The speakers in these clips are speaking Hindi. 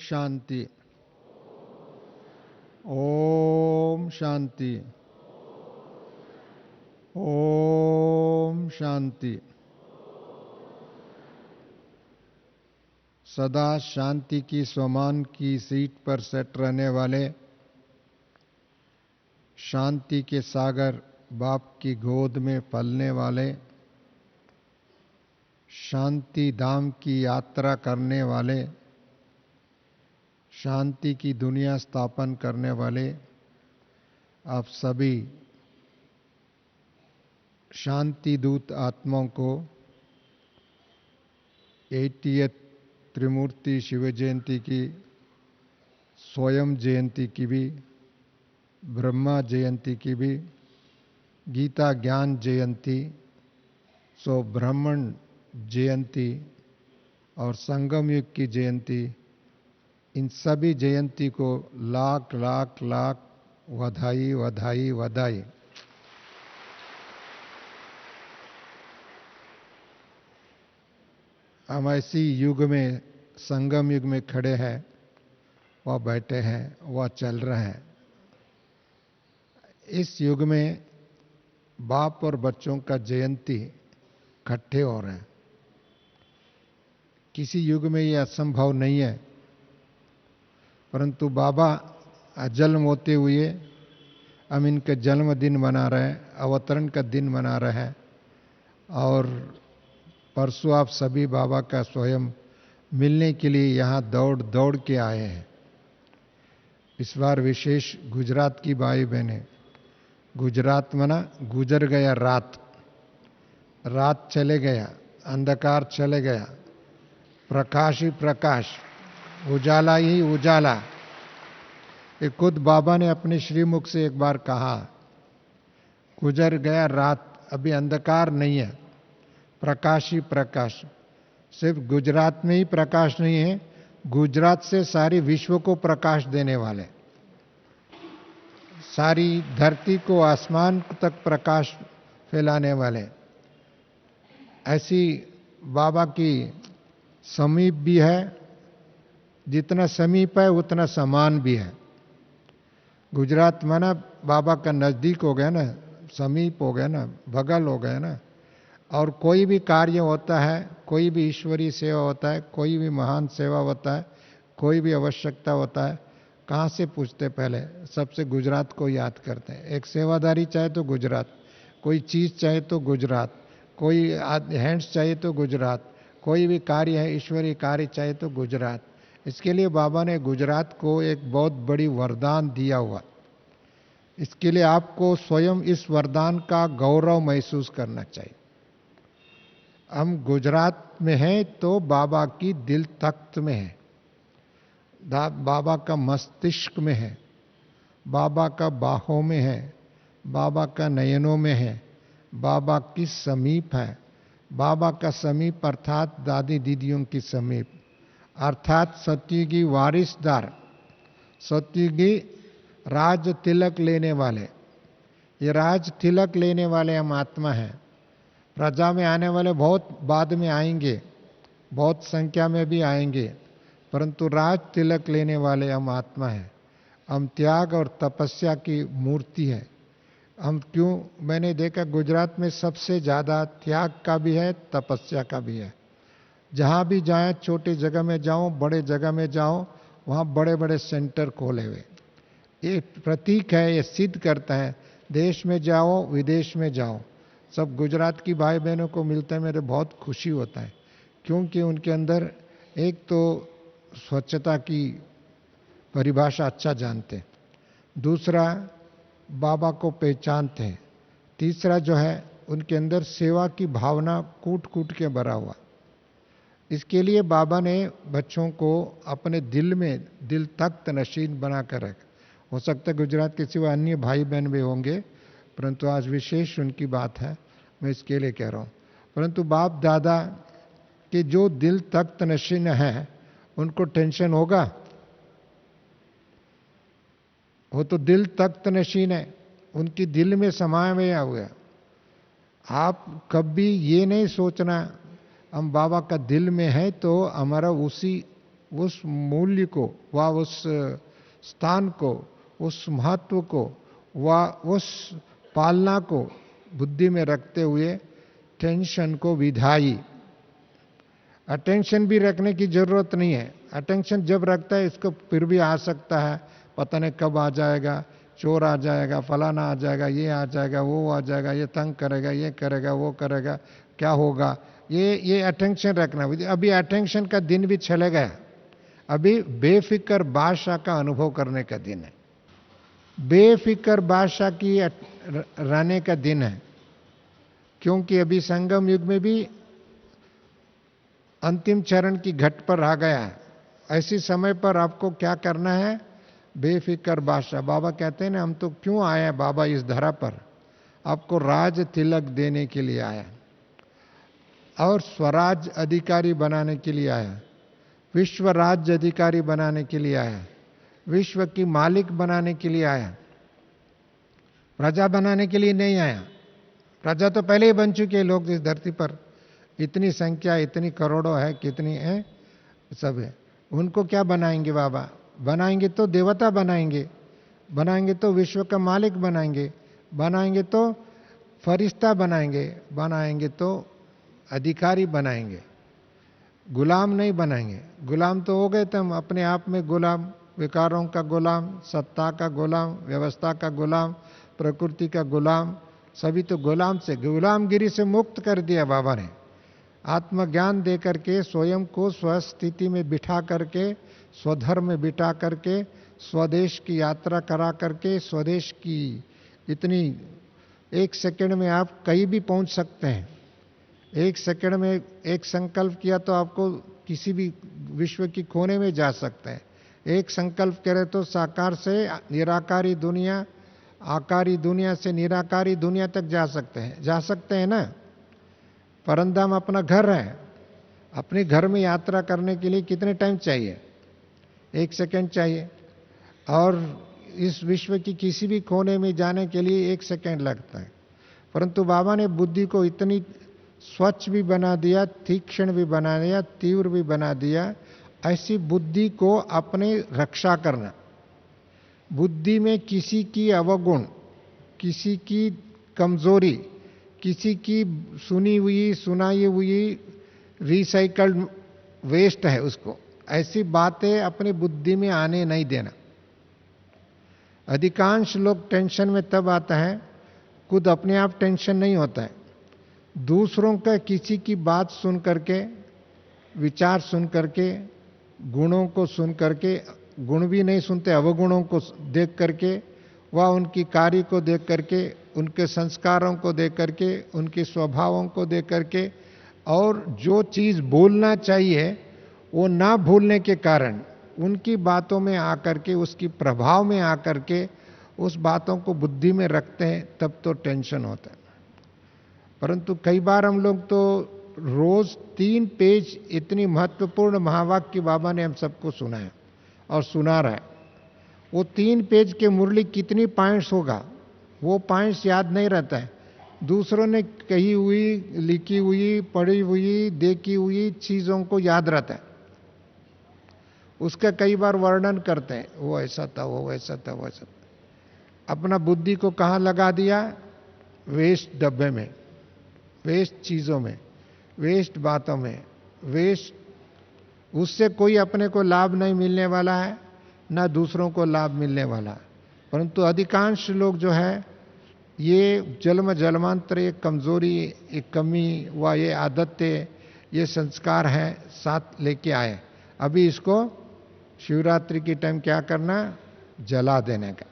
शांति। ओम शांति। ओम शांति। सदा शांति की स्वमान की सीट पर सेट रहने वाले, शांति के सागर बाप की गोद में पलने वाले, शांति धाम की यात्रा करने वाले, शांति की दुनिया स्थापन करने वाले आप सभी शांति दूत आत्माओं को 80th त्रिमूर्ति शिव जयंती की, स्वयं जयंती की भी, ब्रह्मा जयंती की भी, गीता ज्ञान जयंती, सो ब्राह्मण जयंती और संगम युग की जयंती, इन सभी जयंती को लाख लाख लाख बधाई बधाई बधाई। हम ऐसी युग में, संगम युग में खड़े हैं, वह बैठे हैं, वह चल रहे हैं। इस युग में बाप और बच्चों का जयंती इकट्ठे हो रहे हैं। किसी युग में ये असंभव नहीं है, परंतु बाबा जन्म होते हुए हम इनका जन्मदिन मना रहे हैं, अवतरण का दिन मना रहे हैं। और परसों आप सभी बाबा का स्वयं मिलने के लिए यहाँ दौड़ दौड़ के आए हैं। इस बार विशेष गुजरात की भाई बहनें, गुजरात मना गुजर गया रात, रात चले गया, अंधकार चले गया, प्रकाश ही प्रकाश, उजाला ही उजाला। ये खुद बाबा ने अपने श्रीमुख से एक बार कहा, गुजर गया रात, अभी अंधकार नहीं है, प्रकाश ही प्रकाश। सिर्फ गुजरात में ही प्रकाश नहीं है, गुजरात से सारी विश्व को प्रकाश देने वाले, सारी धरती को, आसमान तक प्रकाश फैलाने वाले। ऐसी बाबा की समीप भी है, जितना समीप है उतना समान भी है। गुजरात माना बाबा का नजदीक हो गया ना, समीप हो गया ना, बगल हो गया ना। और कोई भी कार्य होता है, कोई भी ईश्वरीय सेवा होता है, कोई भी महान सेवा होता है, कोई भी आवश्यकता होता है, कहाँ से पूछते? पहले सबसे गुजरात को याद करते हैं। एक सेवादारी चाहे तो गुजरात, कोई चीज़ चाहे तो गुजरात, कोई हैंड्स चाहिए तो गुजरात, कोई भी कार्य है ईश्वरीय कार्य चाहे तो गुजरात। इसके लिए बाबा ने गुजरात को एक बहुत बड़ी वरदान दिया हुआ। इसके लिए आपको स्वयं इस वरदान का गौरव महसूस करना चाहिए। हम गुजरात में हैं तो बाबा की दिल तख्त में है, बाबा का मस्तिष्क में है, बाबा का बाहों में है, बाबा का नयनों में है, बाबा की समीप है। बाबा का समीप अर्थात दादी दीदियों की समीप, अर्थात सत्युगी वारिसदार, सत्युगी राज तिलक लेने वाले। ये राज तिलक लेने वाले हम आत्मा हैं। प्रजा में आने वाले बहुत बाद में आएंगे, बहुत संख्या में भी आएंगे, परंतु राज तिलक लेने वाले हम आत्मा हैं। हम त्याग और तपस्या की मूर्ति है। हम क्यों, मैंने देखा गुजरात में सबसे ज़्यादा त्याग का भी है, तपस्या का भी है। जहाँ भी जाएं, छोटी जगह में जाओ, बड़े जगह में जाओ, वहाँ बड़े बड़े सेंटर खोले हुए। ये प्रतीक है, ये सिद्ध करता है। देश में जाओ, विदेश में जाओ, सब गुजरात की भाई बहनों को मिलते हैं, मेरे बहुत खुशी होता है। क्योंकि उनके अंदर एक तो स्वच्छता की परिभाषा अच्छा जानते हैं, दूसरा बाबा को पहचानते हैं, तीसरा जो है उनके अंदर सेवा की भावना कूट कूट के भरा हुआ। इसके लिए बाबा ने बच्चों को अपने दिल में, दिल तख्त नशीन बना कर रखा। हो सकता है गुजरात के सिवा अन्य भाई बहन भी होंगे, परंतु आज विशेष उनकी बात है, मैं इसके लिए कह रहा हूँ। परंतु बाप दादा के जो दिल तख्त नशीन है, उनको टेंशन होगा? वो तो दिल तख्त नशीन है, उनकी दिल में समाया हुआ। आप कभी ये नहीं सोचना हम बाबा का दिल में है तो हमारा उसी उस मूल्य को व उस स्थान को, उस महत्व को व उस पालना को बुद्धि में रखते हुए टेंशन को विधाई। अटेंशन भी रखने की जरूरत नहीं है। अटेंशन जब रखता है इसको फिर भी आ सकता है, पता नहीं कब आ जाएगा, चोर आ जाएगा, फलाना आ जाएगा, ये आ जाएगा, वो आ जाएगा, ये तंग करेगा, ये करेगा, वो करेगा, क्या होगा, ये अटेंशन रखना। अभी अटेंशन का दिन भी चले गया। अभी बेफिक्र बादशाह का अनुभव करने का दिन है, बेफिक्र बादशाह की रहने का दिन है। क्योंकि अभी संगम युग में भी अंतिम चरण की घट पर आ गया है। ऐसी समय पर आपको क्या करना है? बेफिक्र बादशाह। बाबा कहते हैं ना, हम तो क्यों आए हैं बाबा इस धरा पर? आपको राज तिलक देने के लिए आया और स्वराज अधिकारी बनाने के लिए आया, विश्व राज्य अधिकारी बनाने के लिए आया, विश्व की मालिक बनाने के लिए आया, प्रजा बनाने के लिए नहीं आया। प्रजा तो पहले ही बन चुके हैं लोग इस धरती पर। इतनी संख्या, इतनी करोड़ों है, कितनी है, सब है। उनको क्या बनाएंगे बाबा? बनाएंगे तो देवता बनाएंगे, बनाएंगे तो विश्व का मालिक बनाएंगे, बनाएंगे तो फरिश्ता बनाएंगे, बनाएंगे तो अधिकारी बनाएंगे, गुलाम नहीं बनाएंगे। गुलाम तो हो गए तुम अपने आप में, गुलाम, विकारों का गुलाम, सत्ता का गुलाम, व्यवस्था का गुलाम, प्रकृति का गुलाम, सभी तो गुलाम से, गुलामगिरी से मुक्त कर दिया बाबा ने। आत्मज्ञान दे करके स्वयं को स्वस्थिति में बिठा करके, स्वधर्म में बिठा करके, स्वदेश की यात्रा करा करके, स्वदेश की इतनी, एक सेकंड में आप कहीं भी पहुंच सकते हैं। एक सेकंड में एक संकल्प किया तो आपको किसी भी विश्व की कोने में जा सकते हैं। एक संकल्प करे तो साकार से निराकारी दुनिया, आकारी दुनिया से निराकारी दुनिया तक जा सकते हैं ना। परंधाम अपना घर है, अपने घर में यात्रा करने के लिए कितने टाइम चाहिए? एक सेकंड चाहिए। और इस विश्व की किसी भी कोने में जाने के लिए एक सेकंड लगता है। परंतु बाबा ने बुद्धि को इतनी स्वच्छ भी बना दिया, तीक्ष्ण भी बना दिया, तीव्र भी बना दिया। ऐसी बुद्धि को अपने रक्षा करना। बुद्धि में किसी की अवगुण, किसी की कमजोरी, किसी की सुनी हुई, सुनाई हुई रिसाइकल्ड वेस्ट है, उसको ऐसी बातें अपनी बुद्धि में आने नहीं देना। अधिकांश लोग टेंशन में तब आता है, खुद अपने आप टेंशन नहीं होता है, दूसरों का किसी की बात सुन करके, विचार सुन करके, गुणों को सुन करके, गुण भी नहीं सुनते, अवगुणों को देख करके, वह उनकी कार्य को देख करके, उनके संस्कारों को देख करके, उनके स्वभावों को देख करके, और जो चीज़ बोलना चाहिए वो ना भूलने के कारण उनकी बातों में आकर के, उसकी प्रभाव में आकर के उस बातों को बुद्धि में रखते हैं, तब तो टेंशन होता है। परंतु कई बार हम लोग तो रोज 3 पेज इतनी महत्वपूर्ण महावाक्य बाबा ने हम सबको सुनाया और सुना रहा है। वो 3 पेज के मुरली कितनी पॉइंट्स होगा, वो पॉइंट्स याद नहीं रहता है। दूसरों ने कही हुई, लिखी हुई, पढ़ी हुई, देखी हुई चीजों को याद रहता है, उसका कई बार वर्णन करते हैं, वो ऐसा था, वो ऐसा था, वो ऐसा था। अपना बुद्धि को कहाँ लगा दिया? वेस्ट डब्बे में, वेस्ट चीजों में, वेस्ट बातों में, वेस्ट। उससे कोई अपने को लाभ नहीं मिलने वाला है, ना दूसरों को लाभ मिलने वाला। परंतु अधिकांश लोग जो है, ये जन्म जन्मांतर एक कमजोरी, एक कमी व ये आदतें, ये संस्कार है साथ लेके आए। अभी इसको शिवरात्रि की टाइम क्या करना? जला देने का,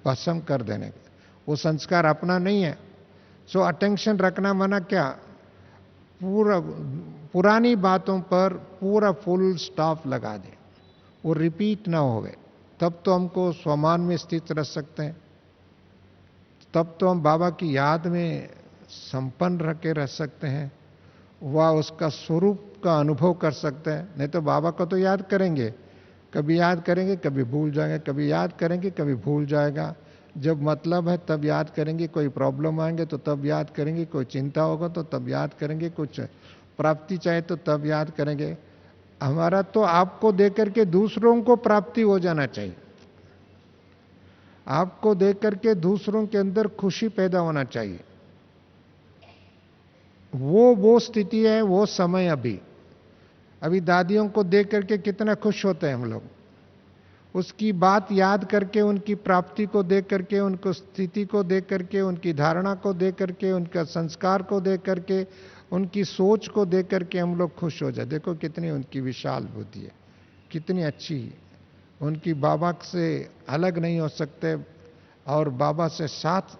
भस्म कर देने का। वो संस्कार अपना नहीं है। सो अटेंशन रखना माना क्या? पुरानी बातों पर पूरा फुल स्टॉप लगा दे, वो रिपीट ना होवे, तब तो हमको स्वमान में स्थित रह सकते हैं, तब तो हम बाबा की याद में संपन्न रह के रह सकते हैं, वह उसका स्वरूप का अनुभव कर सकते हैं। नहीं तो बाबा को तो याद करेंगे, कभी याद करेंगे, कभी भूल जाएंगे, कभी याद करेंगे, कभी भूल जाएगा। जब मतलब है तब याद करेंगे, कोई प्रॉब्लम आएंगे तो तब याद करेंगे, कोई चिंता होगा तो तब याद करेंगे, कुछ प्राप्ति चाहे तो तब याद करेंगे। हमारा तो आपको देकर के दूसरों को प्राप्ति हो जाना चाहिए। आपको देकर के दूसरों के अंदर खुशी पैदा होना चाहिए। वो स्थिति है, वो समय। अभी दादियों को देख करके कितना खुश होते हैं हम लोग। उसकी बात याद करके, उनकी प्राप्ति को देख करके, उनको स्थिति को देख करके, उनकी धारणा को देख करके, उनका संस्कार को देख करके, उनकी सोच को देख करके हम लोग खुश हो जाए। देखो कितनी उनकी विशाल बुद्धि है, कितनी अच्छी। उनकी बाबा से अलग नहीं हो सकते और बाबा से साथ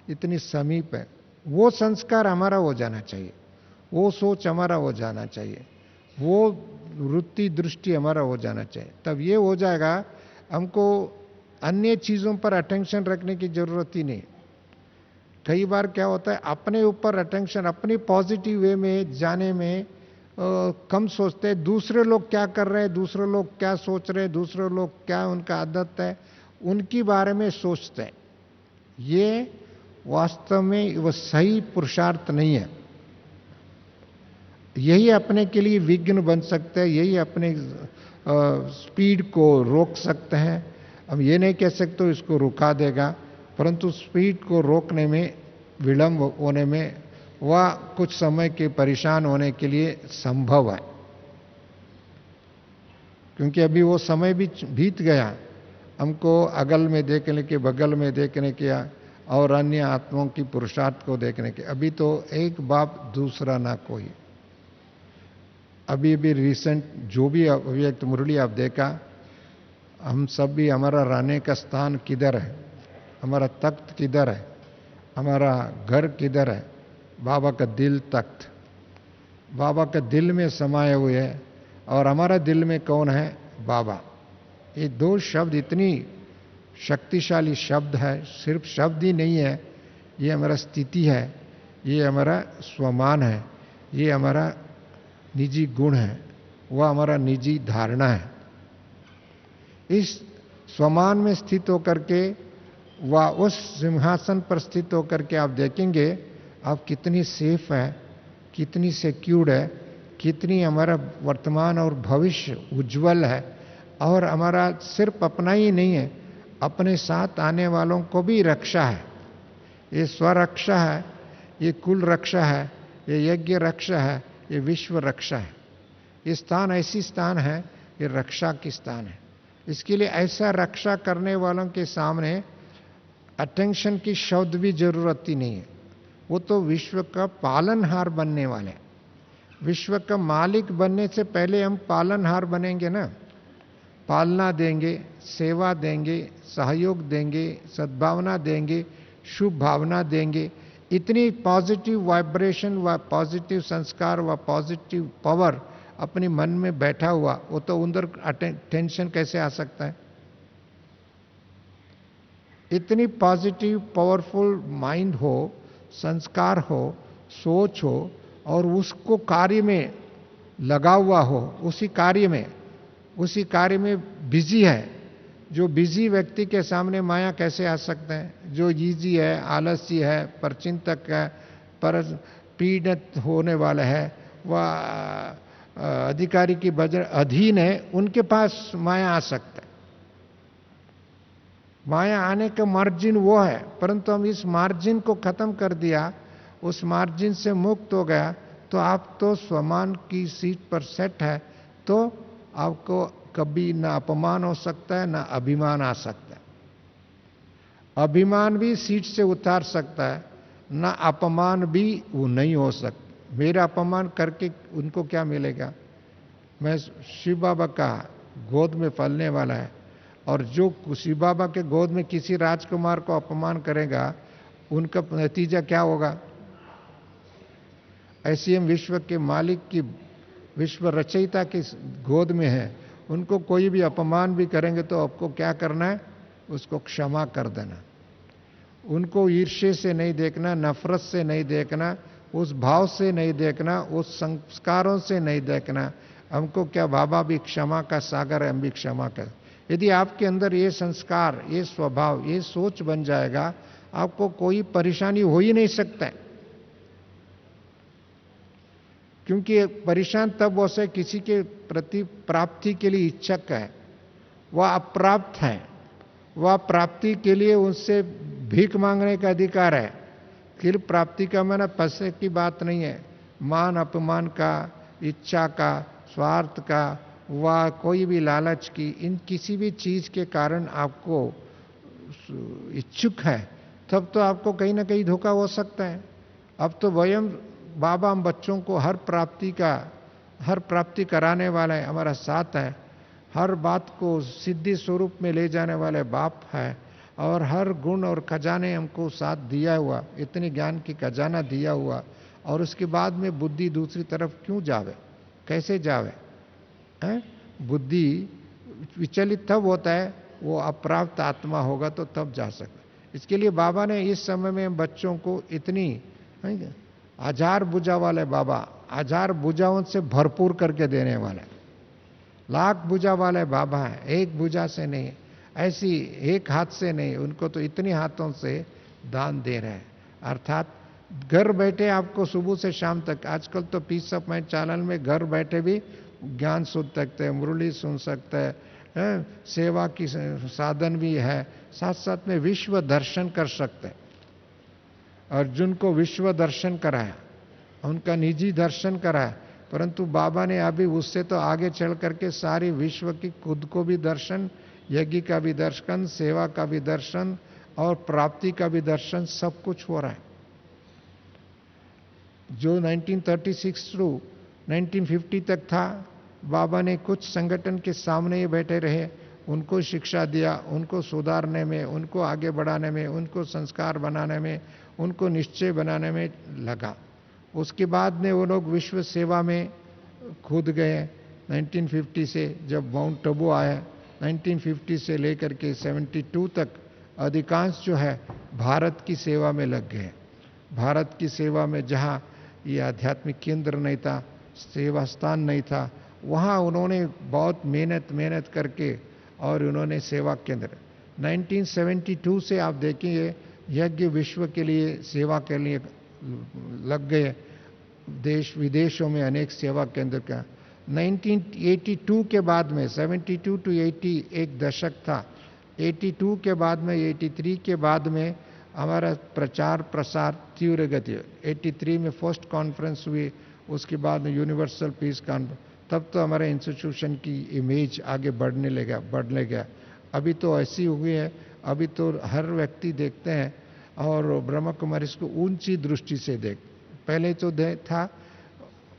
इतनी समीप है। वो संस्कार हमारा हो जाना चाहिए, वो सोच हमारा हो जाना चाहिए, वो वृत्ति दृष्टि हमारा हो जाना चाहिए। तब ये हो जाएगा, हमको अन्य चीजों पर अटेंशन रखने की जरूरत ही नहीं। कई बार क्या होता है, अपने ऊपर अटेंशन, अपनी पॉजिटिव वे में जाने में कम सोचते हैं। दूसरे लोग क्या कर रहे हैं, दूसरे लोग क्या सोच रहे हैं, दूसरे लोग क्या उनका आदत है, उनकी बारे में सोचते हैं। ये वास्तव में वो सही पुरुषार्थ नहीं है। यही अपने के लिए विघ्न बन सकते हैं, यही अपने स्पीड को रोक सकते हैं। हम ये नहीं कह सकते इसको रुका देगा, परंतु स्पीड को रोकने में, विलंब होने में, वह कुछ समय के परेशान होने के लिए संभव है। क्योंकि अभी वो समय भी बीत गया। हमको अगल में देखने के, बगल में देखने के और अन्य आत्माओं की पुरुषार्थ को देखने के। अभी तो एक बाप दूसरा ना कोई। अभी भी रिसेंट जो भी अव्यक्त मुरली आप देखा, हम सब भी, हमारा रहने का स्थान किधर है, हमारा तख्त किधर है, हमारा घर किधर है? बाबा का दिल तख्त, बाबा का दिल में समाये हुए है। और हमारा दिल में कौन है? बाबा। ये दो शब्द इतनी शक्तिशाली शब्द है। सिर्फ शब्द ही नहीं है, ये हमारा स्थिति है, ये हमारा स्वमान है, ये हमारा निजी गुण है, वह हमारा निजी धारणा है। इस स्वमान में स्थित होकर के, वह उस सिंहासन पर स्थित होकर के आप देखेंगे आप कितनी सेफ है, कितनी सिक्योर्ड है, कितनी हमारा वर्तमान और भविष्य उज्जवल है। और हमारा सिर्फ अपना ही नहीं है, अपने साथ आने वालों को भी रक्षा है। ये स्वरक्षा है, ये कुल रक्षा है, ये यज्ञ रक्षा है, ये विश्व रक्षा है। ये स्थान ऐसी स्थान है, ये रक्षा की स्थान है। इसके लिए ऐसा रक्षा करने वालों के सामने अटेंशन की शब्द भी जरूरत ही नहीं है। वो तो विश्व का पालनहार बनने वाले। विश्व का मालिक बनने से पहले हम पालनहार बनेंगे ना। पालना देंगे, सेवा देंगे, सहयोग देंगे, सद्भावना देंगे, शुभ भावना देंगे। इतनी पॉजिटिव वाइब्रेशन व पॉजिटिव संस्कार व पॉजिटिव पावर अपने मन में बैठा हुआ, वो तो उधर टेंशन कैसे आ सकता है? इतनी पॉजिटिव पावरफुल माइंड हो, संस्कार हो, सोच हो और उसको कार्य में लगा हुआ हो, उसी कार्य में बिजी है। जो बिजी व्यक्ति के सामने माया कैसे आ सकता है? जो इजी है, आलसी है, परचिंतक है, पर पीड़ित होने वाला है, वह अधिकारी की अधीन है, उनके पास माया आ सकता है। माया आने का मार्जिन वो है, परंतु हम इस मार्जिन को खत्म कर दिया, उस मार्जिन से मुक्त हो गया, तो आप तो स्वमान की सीट पर सेट है। तो आपको कभी ना अपमान हो सकता है, ना अभिमान आ सकता है। अभिमान भी सीट से उतार सकता है, ना अपमान भी वो नहीं हो सकता। मेरा अपमान करके उनको क्या मिलेगा? मैं शिव बाबा का गोद में पलने वाला है, और जो शिव बाबा के गोद में किसी राजकुमार को अपमान करेगा, उनका नतीजा क्या होगा? ऐसे हम विश्व के मालिक की, विश्व रचयिता की गोद में है, उनको कोई भी अपमान भी करेंगे तो आपको क्या करना है? उसको क्षमा कर देना। उनको ईर्ष्या से नहीं देखना, नफरत से नहीं देखना, उस भाव से नहीं देखना, उस संस्कारों से नहीं देखना। हमको क्या, बाबा भी क्षमा का सागर है, हम भी क्षमा कर। यदि आपके अंदर ये संस्कार, ये स्वभाव, ये सोच बन जाएगा, आपको कोई परेशानी हो ही नहीं सकता है। क्योंकि परेशान तब वो से किसी के प्रति प्राप्ति के लिए इच्छुक है, वह अप्राप्त है, वह प्राप्ति के लिए उससे भीख मांगने का अधिकार है। फिर प्राप्ति का माना पैसे की बात नहीं है, मान अपमान का, इच्छा का, स्वार्थ का, व कोई भी लालच की, इन किसी भी चीज के कारण आपको इच्छुक है, तब तो आपको कहीं ना कहीं धोखा हो सकता है। अब तो वयम बाबा हम बच्चों को हर प्राप्ति कराने वाला है, हमारा साथ है, हर बात को सिद्धि स्वरूप में ले जाने वाले बाप है, और हर गुण और खजाने हमको साथ दिया हुआ, इतने ज्ञान की खजाना दिया हुआ, और उसके बाद में बुद्धि दूसरी तरफ क्यों जावे, कैसे जावे है? बुद्धि विचलित तब होता है, वो अप्राप्त आत्मा होगा तो तब जा सकता। इसके लिए बाबा ने इस समय में बच्चों को इतनी हजार भुजा वाले बाबा, हजार भुजाओं से भरपूर करके देने वाले, लाख भुजा वाले बाबा हैं, एक भुजा से नहीं, ऐसी एक हाथ से नहीं, उनको तो इतने हाथों से दान दे रहे हैं। अर्थात घर बैठे आपको सुबह से शाम तक, आजकल तो पीस ऑफ माइंड चैनल में घर बैठे भी ज्ञान सुन सकते हैं, मुरली सुन सकते हैं, सेवा की साधन भी है, साथ साथ में विश्व दर्शन कर सकते हैं। अर्जुन को विश्व दर्शन कराया, उनका निजी दर्शन कराया, परंतु बाबा ने अभी उससे तो आगे चल करके सारी विश्व की खुद को भी दर्शन, यज्ञ का भी दर्शन, सेवा का भी दर्शन और प्राप्ति का भी दर्शन, सब कुछ हो रहा है। जो 1936 टू 1950 तक था, बाबा ने कुछ संगठन के सामने ही बैठे रहे, उनको शिक्षा दिया, उनको सुधारने में, उनको आगे बढ़ाने में, उनको संस्कार बनाने में, उनको निश्चय बनाने में लगा। उसके बाद में वो लोग विश्व सेवा में कूद गए। 1950 से जब माउंट आबू आया, 1950 से लेकर के 72 तक अधिकांश जो है भारत की सेवा में लग गए। भारत की सेवा में जहाँ ये आध्यात्मिक केंद्र नहीं था, सेवा स्थान नहीं था, वहाँ उन्होंने बहुत मेहनत करके और उन्होंने सेवा केंद्र 1972 से आप देखेंगे यज्ञ विश्व के लिए सेवा के लिए लग गए, देश विदेशों में अनेक सेवा केंद्र का। 1982 के बाद में 72 टू 80 एक दशक था, 82 के बाद में 83 के बाद में हमारा प्रचार प्रसार तीव्र गति, 83 में फर्स्ट कॉन्फ्रेंस हुई, उसके बाद में यूनिवर्सल पीस कॉन्फ्रेंस, तब तो हमारे इंस्टीट्यूशन की इमेज आगे बढ़ने लगा। अभी तो ऐसी हुई है, अभी तो हर व्यक्ति देखते हैं और ब्रह्मा कुमारी इसको ऊंची दृष्टि से देख, पहले तो था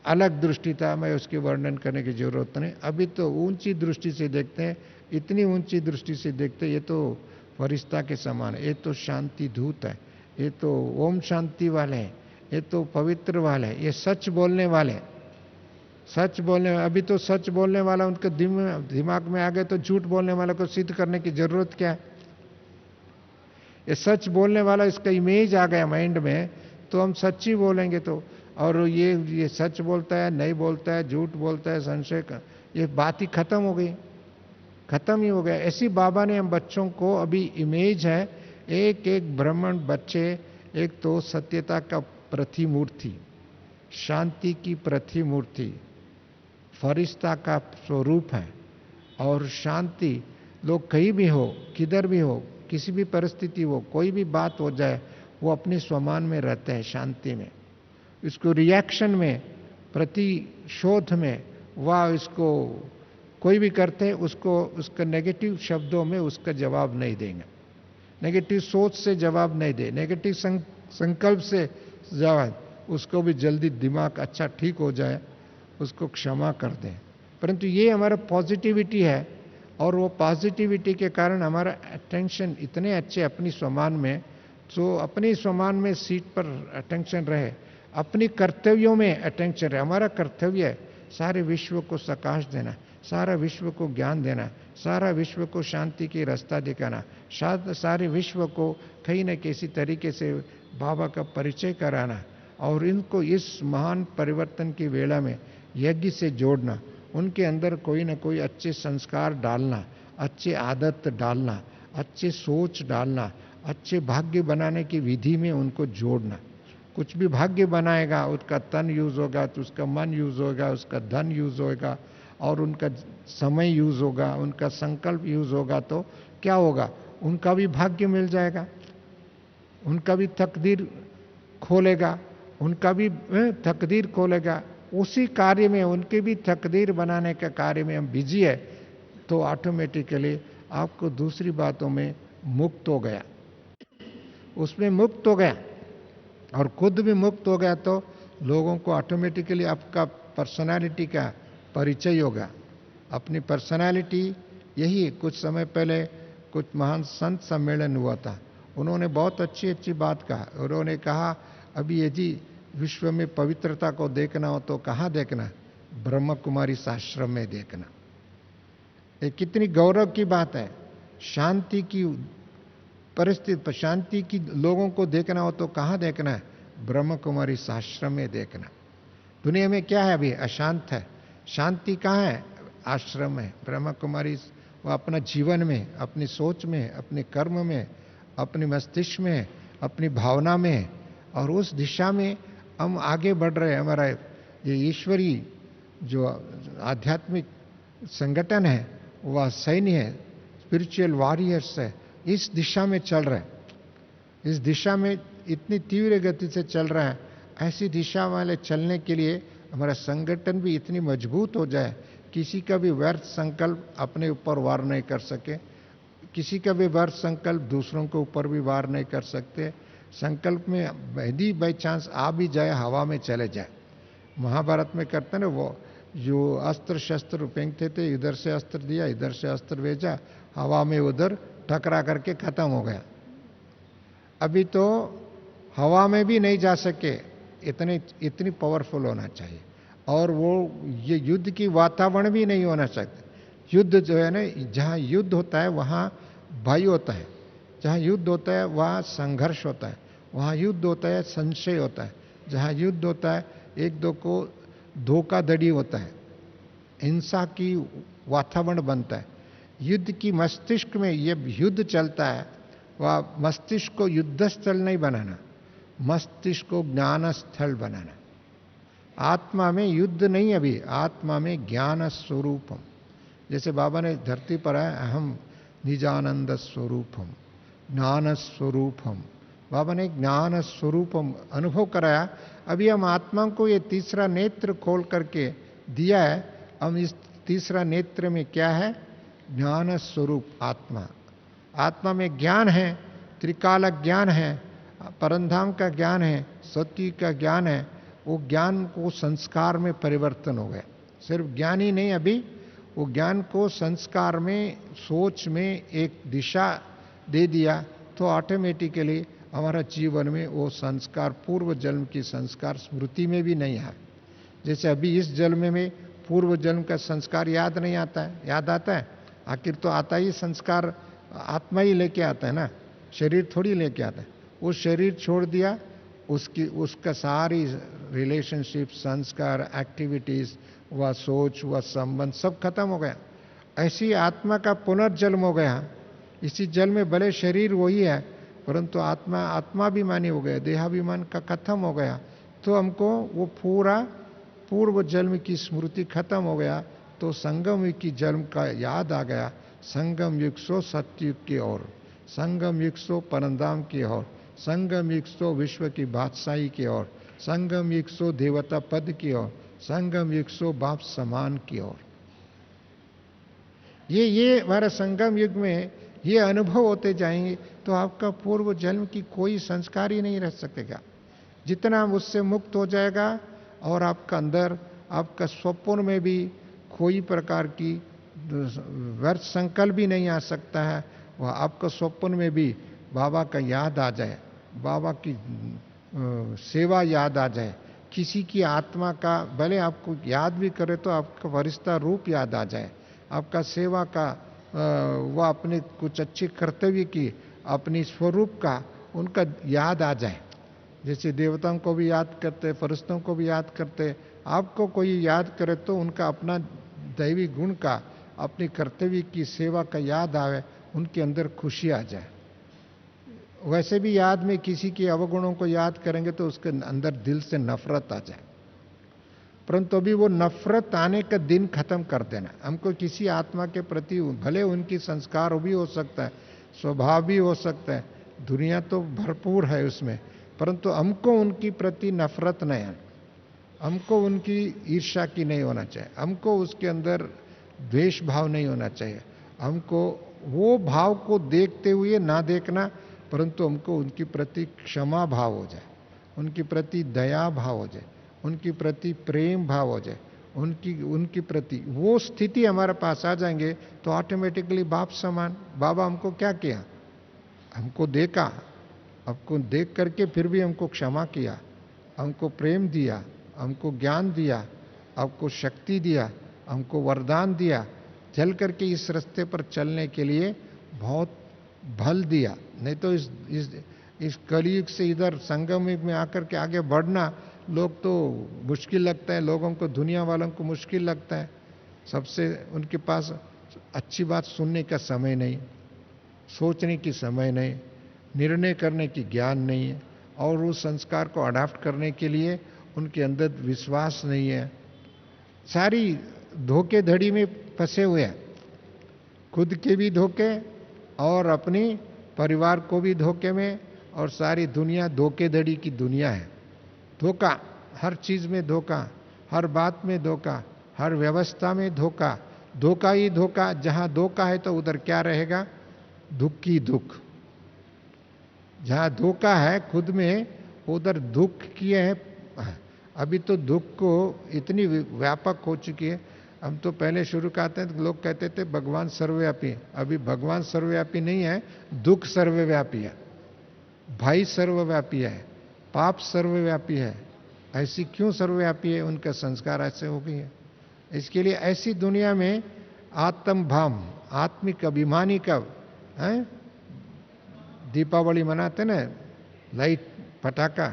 अलग दृष्टि था, मैं उसकी वर्णन करने की जरूरत नहीं, अभी तो ऊंची दृष्टि से देखते हैं, इतनी ऊंची दृष्टि से देखते हैं, ये तो फरिश्ता के समान है, ये तो शांति दूत है, ये तो ओम शांति वाले हैं, ये तो पवित्र वाले हैं, ये सच बोलने वाले, सच बोलने। अभी तो सच बोलने वाला उनके दिमाग में आ गए, तो झूठ बोलने वाले को सिद्ध करने की जरूरत क्या है? ये सच बोलने वाला, इसका इमेज आ गया माइंड में, तो हम सच ही बोलेंगे। तो और ये सच बोलता है, नहीं बोलता है, झूठ बोलता है, संशय का, ये बात ही खत्म हो गई, खत्म ही हो गया। ऐसी बाबा ने हम बच्चों को, अभी इमेज है, एक एक ब्राह्मण बच्चे, एक तो सत्यता का प्रतिमूर्ति, शांति की प्रतिमूर्ति, फरिश्ता का स्वरूप है। और शांति, लोग कहीं भी हो, किधर भी हो, किसी भी परिस्थिति हो, कोई भी बात हो जाए, वो अपने स्वमान में रहते हैं, शांति में। इसको रिएक्शन में, प्रतिशोध में, वह इसको कोई भी करते, उसको उसका नेगेटिव शब्दों में उसका जवाब नहीं देंगे, नेगेटिव सोच से जवाब नहीं दे, नेगेटिव संकल्प से जवाब, उसको भी जल्दी दिमाग अच्छा ठीक हो जाए, उसको क्षमा कर दें। परंतु ये हमारा पॉजिटिविटी है, और वो पॉजिटिविटी के कारण हमारा अटेंशन इतने अच्छे अपनी स्वमान में, तो अपनी स्वमान में सीट पर अटेंशन रहे, अपनी कर्तव्यों में अटेंशन रहे। हमारा कर्तव्य है सारे विश्व को प्रकाश देना, सारा विश्व को ज्ञान देना, सारा विश्व को शांति की रास्ता दिखाना, सारे विश्व को कहीं न किसी तरीके से बाबा का परिचय कराना, और इनको इस महान परिवर्तन की वेला में यज्ञ से जोड़ना, उनके अंदर कोई ना कोई अच्छे संस्कार डालना, अच्छे आदत डालना, अच्छे सोच डालना, अच्छे भाग्य बनाने की विधि में उनको जोड़ना। कुछ भी भाग्य बनाएगा, उसका तन यूज होगा तो उसका मन यूज होगा, उसका धन यूज होगा और उनका समय यूज होगा, उनका संकल्प यूज होगा, तो क्या होगा? उनका भी भाग्य मिल जाएगा, उनका भी तकदीर खोलेगा, उनका भी तकदीर खोलेगा। उसी कार्य में, उनके भी तकदीर बनाने का कार्य में हम बिजी है, तो ऑटोमेटिकली आपको दूसरी बातों में मुक्त हो गया, उसमें मुक्त हो गया और खुद भी मुक्त हो गया, तो लोगों को ऑटोमेटिकली आपका पर्सनालिटी का परिचय होगा। अपनी पर्सनालिटी, यही कुछ समय पहले कुछ महान संत सम्मेलन हुआ था, उन्होंने बहुत अच्छी अच्छी बात कहा। उन्होंने कहा अभी यदि विश्व में पवित्रता को देखना हो तो कहाँ देखना? ब्रह्म कुमारी आश्रम में देखना। ये कितनी गौरव की बात है। शांति की परिस्थिति, शांति की लोगों को देखना हो तो कहाँ देखना है? ब्रह्म कुमारी आश्रम में देखना। दुनिया में क्या है? अभी अशांत है, शांति कहाँ है? आश्रम में। ब्रह्म कुमारी वो अपना जीवन में, अपनी सोच में, अपने कर्म में, अपने मस्तिष्क में, अपनी भावना में, और उस दिशा में हम आगे बढ़ रहे हैं। हमारा ये ईश्वरी जो आध्यात्मिक संगठन है, वह सैन्य है, स्पिरिचुअल वॉरियर्स है, इस दिशा में चल रहे हैं। इस दिशा में इतनी तीव्र गति से चल रहा है। ऐसी दिशा वाले चलने के लिए हमारा संगठन भी इतनी मजबूत हो जाए, किसी का भी व्यर्थ संकल्प अपने ऊपर वार नहीं कर सके, किसी का भी व्यर्थ संकल्प दूसरों के ऊपर भी वार नहीं कर सकते। संकल्प में यदि बाई चांस आ भी जाए, हवा में चले जाए। महाभारत में करते ना, वो जो अस्त्र शस्त्र फेंकते थे, इधर से अस्त्र दिया, इधर से अस्त्र भेजा, हवा में उधर टकरा करके खत्म हो गया। अभी तो हवा में भी नहीं जा सके, इतनी पावरफुल होना चाहिए। और वो ये युद्ध की वातावरण भी नहीं होना चाहिए। युद्ध जो है ना, जहाँ युद्ध होता है वहाँ भय होता है, जहाँ युद्ध होता है वहाँ संघर्ष होता है, वहाँ युद्ध होता है संशय होता है, जहाँ युद्ध होता है एक दो को धोखाधड़ी होता है, हिंसा की वातावरण बनता है। युद्ध की मस्तिष्क में ये युद्ध चलता है, वह मस्तिष्क को युद्ध स्थल नहीं बनाना, मस्तिष्क को ज्ञान स्थल बनाना। आत्मा में युद्ध नहीं, अभी आत्मा में ज्ञान स्वरूपम। जैसे बाबा ने धरती पर है, अहम निजानंद स्वरूपम, ज्ञान स्वरूपम। बाबा ने ज्ञान स्वरूपम अनुभव कराया। अभी हम आत्मा को ये तीसरा नेत्र खोल करके दिया है। हम इस तीसरा नेत्र में क्या है? ज्ञान स्वरूप आत्मा। आत्मा में ज्ञान है, त्रिकालक ज्ञान है, परमधाम का ज्ञान है, सत्य का ज्ञान है। वो ज्ञान को संस्कार में परिवर्तन हो गया। सिर्फ ज्ञान ही नहीं, अभी वो ज्ञान को संस्कार में, सोच में एक दिशा दे दिया, तो ऑटोमेटिकली हमारा जीवन में वो संस्कार, पूर्व जन्म की संस्कार स्मृति में भी नहीं है। जैसे अभी इस जन्म में पूर्व जन्म का संस्कार याद नहीं आता है, याद आता है? आखिर तो आता ही संस्कार आत्मा ही लेके आता है ना, शरीर थोड़ी लेके आता है। वो शरीर छोड़ दिया, उसका सारी रिलेशनशिप, संस्कार, एक्टिविटीज, वह सोच, वह संबंध सब खत्म हो गया। ऐसी आत्मा का पुनर्जन्म हो गया। इसी जन्म में भले शरीर वही है, परंतु आत्माभिमानी हो गया, देहाभिमान का खत्म हो गया। तो हमको वो पूरा पूर्व जन्म की स्मृति खत्म हो गया, तो संगम युग की जन्म का याद आ गया। संगम युग सो सत्युग की ओर, संगम युग सो परमधाम की ओर, संगम युग सो विश्व की बादशाही की ओर, संगम युग सो देवता पद की ओर, संगम युग सो बाप समान की ओर। ये हमारा संगम युग में ये अनुभव होते जाएंगे, तो आपका पूर्व जन्म की कोई संस्कार ही नहीं रह सकेगा। जितना उससे मुक्त हो जाएगा, और आपका अंदर, आपका स्वप्न में भी कोई प्रकार की व्यर्थ संकल्प भी नहीं आ सकता है। वह आपका स्वप्न में भी बाबा का याद आ जाए, बाबा की सेवा याद आ जाए, किसी की आत्मा का भले आपको याद भी करे तो आपका फरिश्ता रूप याद आ जाए, आपका सेवा का वह अपने कुछ अच्छे कर्तव्य की, अपनी स्वरूप का उनका याद आ जाए। जैसे देवताओं को भी याद करते, फरिश्तों को भी याद करते, आपको कोई याद करे तो उनका अपना दैवी गुण का, अपनी कर्तव्य की सेवा का याद आवे, उनके अंदर खुशी आ जाए, वैसे भी याद में किसी के अवगुणों को याद करेंगे तो उसके अंदर दिल से नफरत आ जाए, परंतु अभी वो नफरत आने का दिन खत्म कर देना। हमको किसी आत्मा के प्रति भले उनकी संस्कार भी हो सकता है, स्वभाव भी हो सकता है, दुनिया तो भरपूर है उसमें, परंतु हमको उनकी प्रति नफरत नहीं है, हमको उनकी ईर्ष्या की नहीं होना चाहिए, हमको उसके अंदर द्वेष भाव नहीं होना चाहिए, हमको वो भाव को देखते हुए ना देखना, परंतु हमको उनके प्रति क्षमा भाव हो जाए, उनके प्रति दया भाव हो जाए, उनके प्रति प्रेम भाव हो जाए, उनकी प्रति वो स्थिति हमारे पास आ जाएंगे तो ऑटोमेटिकली बाप समान। बाबा हमको क्या किया, हमको देखा, हमको देख करके फिर भी हमको क्षमा किया, हमको प्रेम दिया, हमको ज्ञान दिया, हमको शक्ति दिया, हमको वरदान दिया, चल करके इस रास्ते पर चलने के लिए बहुत बल दिया। नहीं तो इस कलयुग से इधर संगम युग में आकर के आगे बढ़ना लोग तो मुश्किल लगता है, लोगों को, दुनिया वालों को मुश्किल लगता है। सबसे उनके पास अच्छी बात सुनने का समय नहीं, सोचने की समय नहीं, निर्णय करने की ज्ञान नहीं है, और उस संस्कार को अडॉप्ट करने के लिए उनके अंदर विश्वास नहीं है। सारी धोखेधड़ी में फंसे हुए हैं, खुद के भी धोखे और अपनी परिवार को भी धोखे में, और सारी दुनिया धोखेधड़ी की दुनिया है। धोखा, हर चीज में धोखा, हर बात में धोखा, हर व्यवस्था में धोखा, धोखा ही धोखा। जहां धोखा है तो उधर क्या रहेगा, दुख की दुख। जहां धोखा है खुद में, उधर दुख किए हैं। अभी तो दुख को इतनी व्यापक हो चुकी है। हम तो पहले शुरू करते हैं तो लोग कहते थे भगवान सर्वव्यापी है। अभी भगवान सर्वव्यापी नहीं है, दुख सर्वव्यापी है, भाई सर्वव्यापी है, पाप सर्वव्यापी है। ऐसी क्यों सर्वव्यापी है, उनका संस्कार ऐसे हो गई है। इसके लिए ऐसी दुनिया में आत्म भाम, आत्मिक अभिमानी का है। दीपावली मनाते ना, लाइट, पटाखा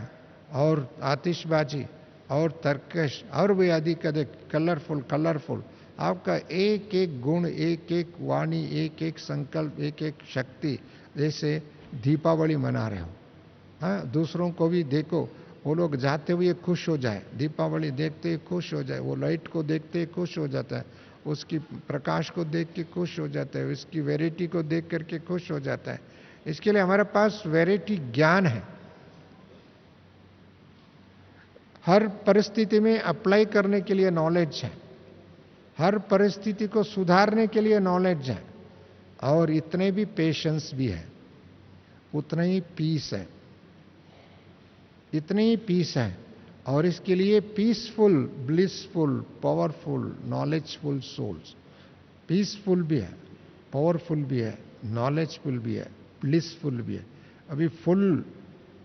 और आतिशबाजी और तर्कश और भी अधिक अधिक कलरफुल कलरफुल। आपका एक एक गुण, एक एक वाणी, एक एक संकल्प, एक एक शक्ति, जैसे दीपावली मना रहे हो। हाँ, दूसरों को भी देखो, वो लोग जाते हुए खुश हो जाए, दीपावली देखते ही खुश हो जाए, वो लाइट को देखते ही खुश हो जाता है, उसकी प्रकाश को देख के खुश हो जाता है, उसकी वैरायटी को देख करके खुश हो जाता है। इसके लिए हमारे पास वैरायटी ज्ञान है, हर परिस्थिति में अप्लाई करने के लिए नॉलेज है, हर परिस्थिति को सुधारने के लिए नॉलेज है, और इतने भी पेशेंस भी है, उतना ही पीस है, इतनी ही पीस है। और इसके लिए peaceful, blissful, powerful, knowledgeful souls, peaceful भी है, पावरफुल भी है, नॉलेजफुल भी है, ब्लिसफुल भी है। अभी फुल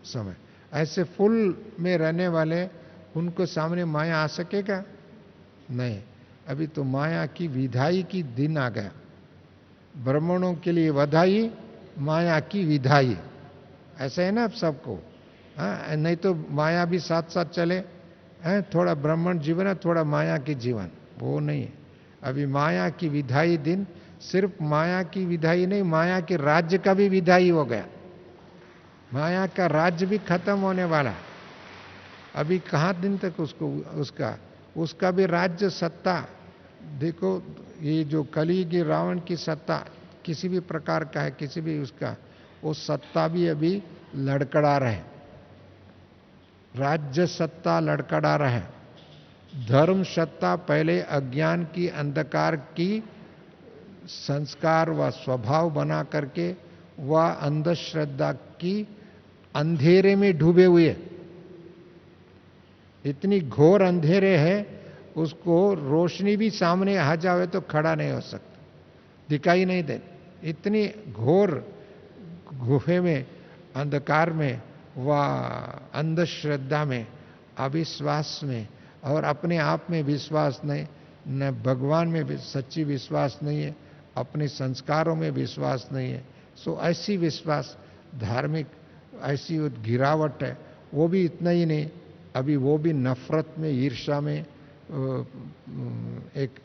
समय, ऐसे फुल में रहने वाले, उनको सामने माया आ सकेगा नहीं। अभी तो माया की विदाई की दिन आ गया। ब्राह्मणों के लिए बधाई, माया की विदाई, ऐसे है ना अब सबको। हाँ, नहीं तो माया भी साथ साथ चले हैं, थोड़ा ब्राह्मण जीवन है, थोड़ा माया की जीवन, वो नहीं है। अभी माया की विदाई दिन, सिर्फ माया की विदाई नहीं, माया के राज्य का भी विदाई हो गया। माया का राज्य भी खत्म होने वाला। अभी कहाँ दिन तक उसका भी राज्य, सत्ता। देखो, ये जो कलयुगी रावण की सत्ता किसी भी प्रकार का है, किसी भी उसका, वो सत्ता भी अभी लड़खड़ा रहे, राज्य सत्ता लड़खड़ा रहे। धर्म सत्ता पहले अज्ञान की, अंधकार की संस्कार व स्वभाव बना करके, वह अंधश्रद्धा की अंधेरे में डूबे हुए, इतनी घोर अंधेरे है, उसको रोशनी भी सामने आ जाए तो खड़ा नहीं हो सकता, दिखाई नहीं दे। इतनी घोर गुफे में, अंधकार में, व अंधश्रद्धा में, अविश्वास में, और अपने आप में विश्वास नहीं, न भगवान में सच्ची विश्वास नहीं है, अपने संस्कारों में विश्वास नहीं है। सो ऐसी विश्वास, धार्मिक ऐसी गिरावट है। वो भी इतना ही नहीं, अभी वो भी नफरत में, ईर्ष्या में एक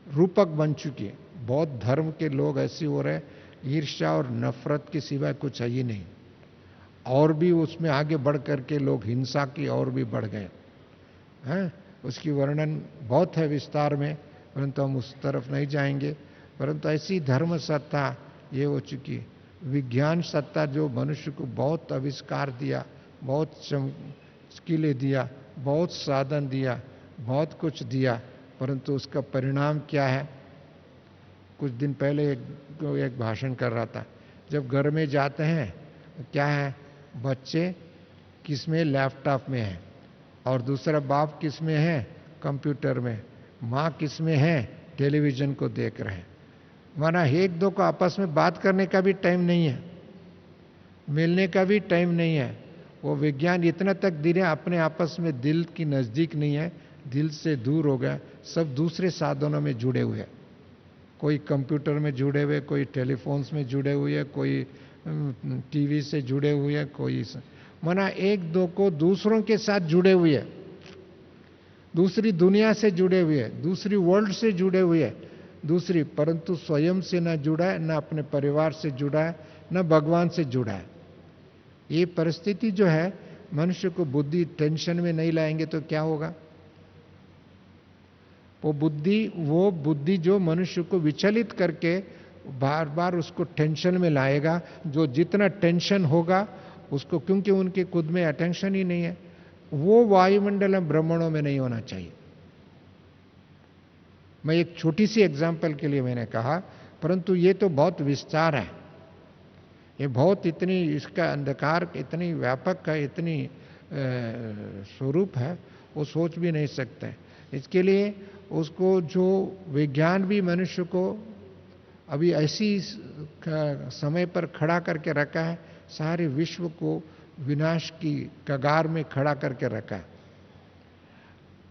रूपक बन चुकी है। बौद्ध धर्म के लोग ऐसे हो रहे, ईर्ष्या और नफरत के सिवाय कुछ है ही नहीं। और भी उसमें आगे बढ़ करके लोग हिंसा की और भी बढ़ गए हैं। उसकी वर्णन बहुत है विस्तार में, परंतु हम उस तरफ नहीं जाएंगे। परंतु ऐसी धर्म सत्ता ये हो चुकी, विज्ञान सत्ता जो मनुष्य को बहुत आविष्कार दिया, बहुत मुश्किलें दिया, बहुत साधन दिया, बहुत कुछ दिया, परंतु उसका परिणाम क्या है? कुछ दिन पहले एक भाषण कर रहा था, जब घर में जाते हैं क्या है, बच्चे किसमें, लैपटॉप में है, और दूसरा बाप किसमें है, कंप्यूटर में, माँ किसमें है, टेलीविजन को देख रहे हैं। माना एक दो को आपस में बात करने का भी टाइम नहीं है, मिलने का भी टाइम नहीं है। वो विज्ञान इतना तक दिने अपने आपस में दिल की नजदीक नहीं है, दिल से दूर हो गया, सब दूसरे साधनों में जुड़े हुए हैं। कोई कंप्यूटर में जुड़े हुए, कोई टेलीफोन्स में जुड़े हुए, कोई टीवी से जुड़े हुए, कोई माना एक दो को दूसरों के साथ जुड़े हुए, दूसरी दुनिया से जुड़े हुए, दूसरी वर्ल्ड से जुड़े हुए, दूसरी, परंतु स्वयं से न जुड़ा है, न अपने परिवार से जुड़ा है, न भगवान से जुड़ा है। ये परिस्थिति जो है, मनुष्य को बुद्धि टेंशन में नहीं लाएंगे तो क्या होगा? वो बुद्धि जो मनुष्य को विचलित करके बार बार उसको टेंशन में लाएगा, जो जितना टेंशन होगा उसको, क्योंकि उनके खुद में अटेंशन ही नहीं है, वो वायुमंडल भ्रमणों में नहीं होना चाहिए। मैं एक छोटी सी एग्जांपल के लिए मैंने कहा, परंतु ये तो बहुत विस्तार है, ये बहुत इतनी, इसका अंधकार इतनी व्यापक है, इतनी स्वरूप है, वो सोच भी नहीं सकते। इसके लिए उसको जो विज्ञान भी मनुष्य को अभी ऐसी समय पर खड़ा करके रखा है, सारे विश्व को विनाश की कगार में खड़ा करके रखा है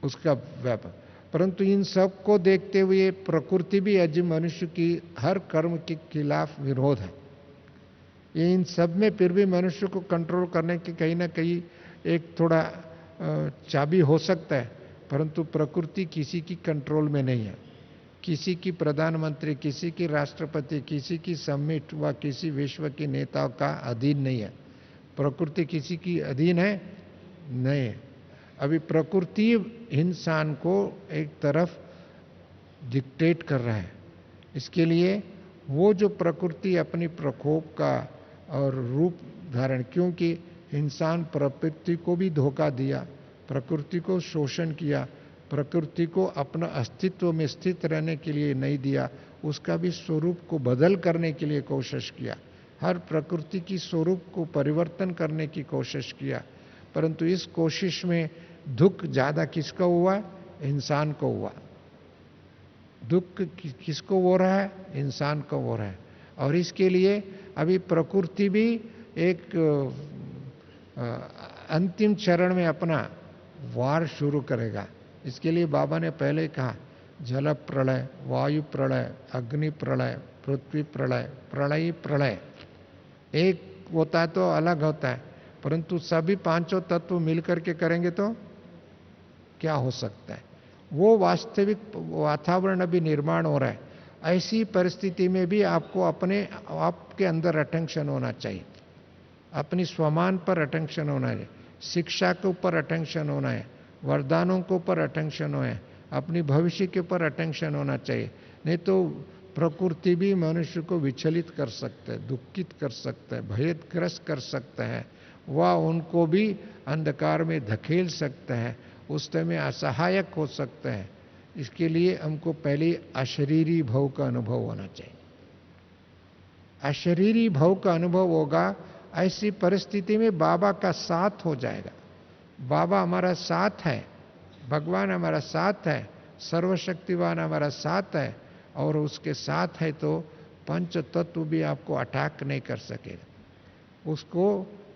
उसका व्यापक। परंतु इन सब को देखते हुए प्रकृति भी आज मनुष्य की हर कर्म के खिलाफ विरोध है। ये इन सब में फिर भी मनुष्य को कंट्रोल करने की कहीं ना कहीं एक थोड़ा चाबी हो सकता है, परंतु प्रकृति किसी की कंट्रोल में नहीं है। किसी की प्रधानमंत्री, किसी की राष्ट्रपति, किसी की समिट व किसी विश्व के नेताओं का अधीन नहीं है। प्रकृति किसी की अधीन है नहीं है। अभी प्रकृति इंसान को एक तरफ डिक्टेट कर रहा है। इसके लिए वो जो प्रकृति अपनी प्रकोप का और रूप धारण, क्योंकि इंसान प्रकृति को भी धोखा दिया, प्रकृति को शोषण किया, प्रकृति को अपना अस्तित्व में स्थित रहने के लिए नहीं दिया, उसका भी स्वरूप को बदल करने के लिए कोशिश किया, हर प्रकृति की स्वरूप को परिवर्तन करने की कोशिश किया। परंतु इस कोशिश में दुख ज्यादा किसका हुआ? इंसान को हुआ। दुख किसको हो रहा है? इंसान को हो रहा है। और इसके लिए अभी प्रकृति भी एक अंतिम चरण में अपना वार शुरू करेगा। इसके लिए बाबा ने पहले कहा, जल प्रलय, वायु प्रलय, अग्नि प्रलय, पृथ्वी प्रलय, प्रलय प्रलय। एक होता है तो अलग होता है, परंतु सभी पांचों तत्व मिलकर के करेंगे तो क्या हो सकता है? वो वास्तविक वातावरण अभी निर्माण हो रहा है। ऐसी परिस्थिति में भी आपको अपने आपके अंदर अटेंशन होना चाहिए, अपनी स्वमान पर अटेंशन होना है, शिक्षा के ऊपर अटेंशन होना है, वरदानों के ऊपर अटेंशन हो है, अपनी भविष्य के ऊपर अटेंशन होना चाहिए। नहीं तो प्रकृति भी मनुष्य को विचलित कर सकता है, दुखित कर सकता है, भयग्रस्त कर सकता है, वह उनको भी अंधकार में धकेल सकता है, उस समय असहायक हो सकता है। इसके लिए हमको पहले अशरीरी भव का अनुभव होना चाहिए। अशरीरी भव का अनुभव होगा, ऐसी परिस्थिति में बाबा का साथ हो जाएगा। बाबा हमारा साथ है, भगवान हमारा साथ है, सर्वशक्तिवान हमारा साथ है, और उसके साथ है तो पंच तत्व भी आपको अटैक नहीं कर सकेगा। उसको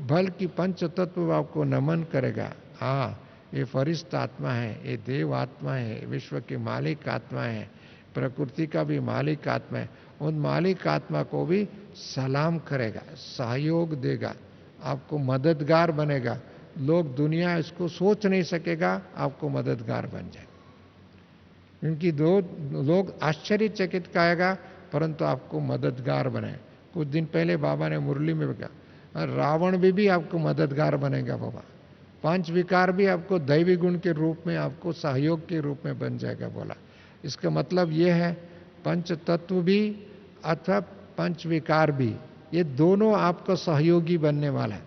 बल्कि पंच तत्व आपको नमन करेगा। हाँ, ये फरिश्ता आत्मा है, ये देव आत्मा है, विश्व की मालिक आत्मा है, प्रकृति का भी मालिक आत्मा है। उन मालिक आत्मा को भी सलाम करेगा, सहयोग देगा, आपको मददगार बनेगा। लोग दुनिया इसको सोच नहीं सकेगा, आपको मददगार बन जाए। क्योंकि दो लोग आश्चर्यचकित कहेगा, परंतु आपको मददगार बनाए। कुछ दिन पहले बाबा ने मुरली में कहा, रावण भी आपको मददगार बनेगा बाबा। पांच विकार भी आपको दैवी गुण के रूप में, आपको सहयोग के रूप में बन जाएगा बोला। इसका मतलब यह है पंच तत्व भी अथवा पंच विकार भी, ये दोनों आपको सहयोगी बनने वाला है।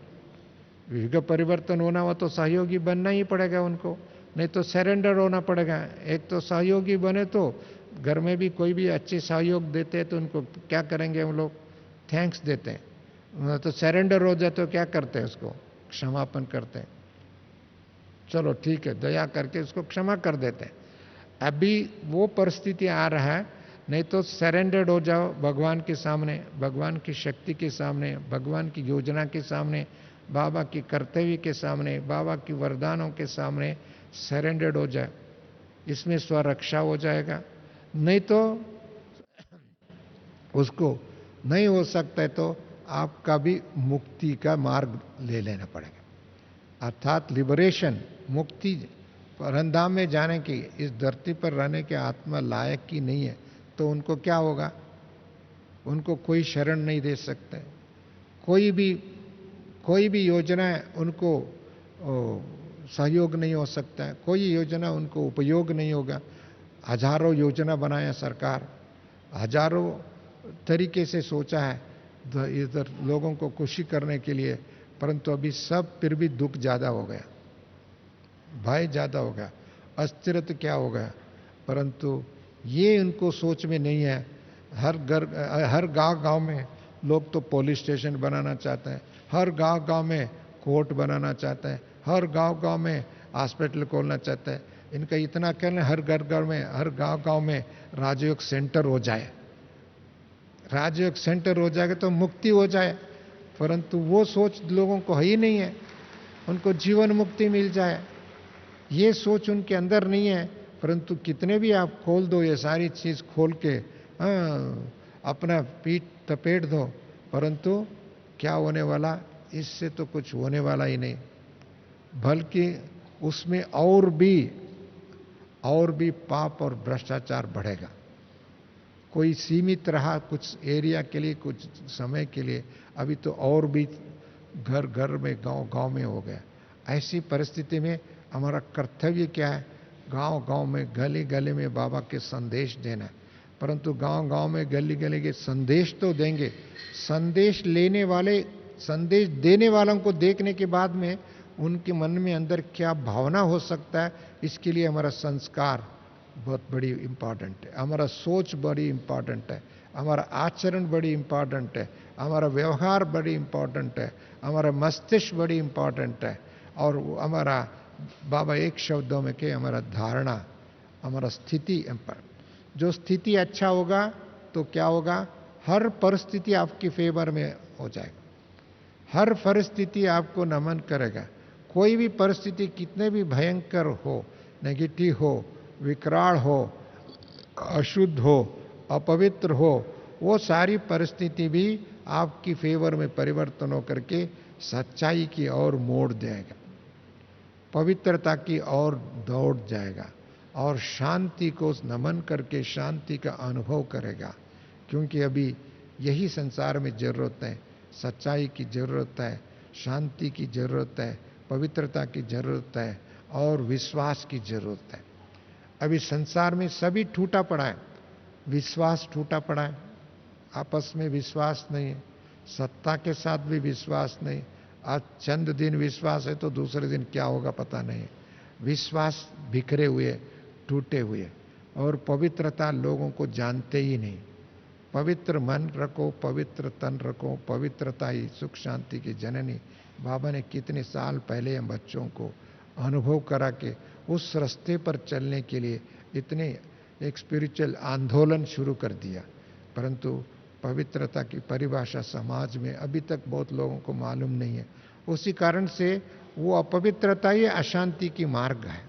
युग परिवर्तन होना हो तो सहयोगी बनना ही पड़ेगा उनको, नहीं तो सरेंडर होना पड़ेगा। एक तो सहयोगी बने तो घर में भी कोई भी अच्छे सहयोग देते हैं तो उनको क्या करेंगे हम लोग, थैंक्स देते हैं। तो सरेंडर हो जाए तो क्या करते हैं, उसको क्षमापन करते हैं, चलो ठीक है दया करके उसको क्षमा कर देते हैं। अभी वो परिस्थिति आ रहा है, नहीं तो सरेंडर्ड हो जाओ भगवान के सामने, भगवान की शक्ति के सामने, भगवान की योजना के सामने, बाबा की कर्तव्य के सामने, बाबा की वरदानों के सामने सरेंडर्ड हो जाए, इसमें स्वरक्षा हो जाएगा। नहीं तो उसको नहीं हो सकता है तो आपका भी मुक्ति का मार्ग ले लेना पड़ेगा, अर्थात लिबरेशन, मुक्ति, परमधाम में जाने की, इस धरती पर रहने के आत्मा लायक की नहीं है तो उनको क्या होगा, उनको कोई शरण नहीं दे सकते, कोई भी योजना उनको सहयोग नहीं हो सकता है, कोई योजना उनको उपयोग नहीं होगा। हजारों योजना बनाया सरकार, हजारों तरीके से सोचा है इधर लोगों को खुशी करने के लिए, परंतु अभी सब फिर भी दुख ज्यादा हो गया, भय ज्यादा हो गया, अस्थिरता क्या हो गया, परंतु ये उनको सोच में नहीं है। हर गांव में लोग तो पुलिस स्टेशन बनाना चाहते हैं, हर गांव में कोर्ट बनाना चाहते हैं, हर गांव में हॉस्पिटल खोलना चाहते हैं। इनका इतना कहना, हर घर में, हर गांव में राजयोग सेंटर हो जाए, राजयोग सेंटर हो जाएगा तो मुक्ति हो जाए, परंतु वो सोच लोगों को ही नहीं है, उनको जीवन मुक्ति मिल जाए ये सोच उनके अंदर नहीं है। परंतु कितने भी आप खोल दो, ये सारी चीज खोल के अपना पीठ तपेट दो, परंतु क्या होने वाला, इससे तो कुछ होने वाला ही नहीं, बल्कि उसमें और भी पाप और भ्रष्टाचार बढ़ेगा। कोई सीमित रहा कुछ एरिया के लिए, कुछ समय के लिए, अभी तो और भी घर घर में, गांव में हो गया। ऐसी परिस्थिति में हमारा कर्तव्य क्या है, गांव में, गली गली में बाबा के संदेश देना है। परंतु गांव में, गली गली के संदेश तो देंगे, संदेश लेने वाले, संदेश देने वालों को देखने के बाद में उनके मन में अंदर क्या भावना हो सकता है, इसके लिए हमारा संस्कार बहुत बड़ी इंपॉर्टेंट है, हमारा सोच बड़ी इंपॉर्टेंट है, हमारा आचरण बड़ी इंपॉर्टेंट है, हमारा व्यवहार बड़ी इंपॉर्टेंट है, हमारा मस्तिष्क बड़ी इंपॉर्टेंट है, और हमारा बाबा एक शब्दों में के हमारा धारणा, हमारा स्थिति पर, जो स्थिति अच्छा होगा तो क्या होगा, हर परिस्थिति आपकी फेवर में हो जाएगा, हर परिस्थिति आपको नमन करेगा। कोई भी परिस्थिति कितने भी भयंकर हो, नेगेटिव हो, विकराल हो, अशुद्ध हो, अपवित्र हो, वो सारी परिस्थिति भी आपकी फेवर में परिवर्तन होकर के सच्चाई की ओर मोड़ देगा, पवित्रता की ओर दौड़ जाएगा और शांति को नमन करके शांति का अनुभव करेगा। क्योंकि अभी यही संसार में जरूरत है, सच्चाई की जरूरत है, शांति की जरूरत है, पवित्रता की जरूरत है और विश्वास की जरूरत है। अभी संसार में सभी टूटा पड़ा है, विश्वास टूटा पड़ा है, आपस में विश्वास नहीं है, सत्ता के साथ भी विश्वास नहीं। आज चंद दिन विश्वास है तो दूसरे दिन क्या होगा पता नहीं, विश्वास बिखरे हुए, टूटे हुए, और पवित्रता लोगों को जानते ही नहीं। पवित्र मन रखो, पवित्र तन रखो, पवित्रता ही सुख शांति की जननी। बाबा ने कितने साल पहले हम बच्चों को अनुभव करा के उस रास्ते पर चलने के लिए इतने एक स्पिरिचुअल आंदोलन शुरू कर दिया, परंतु पवित्रता की परिभाषा समाज में अभी तक बहुत लोगों को मालूम नहीं है। उसी कारण से वो अपवित्रता ही अशांति की मार्ग है।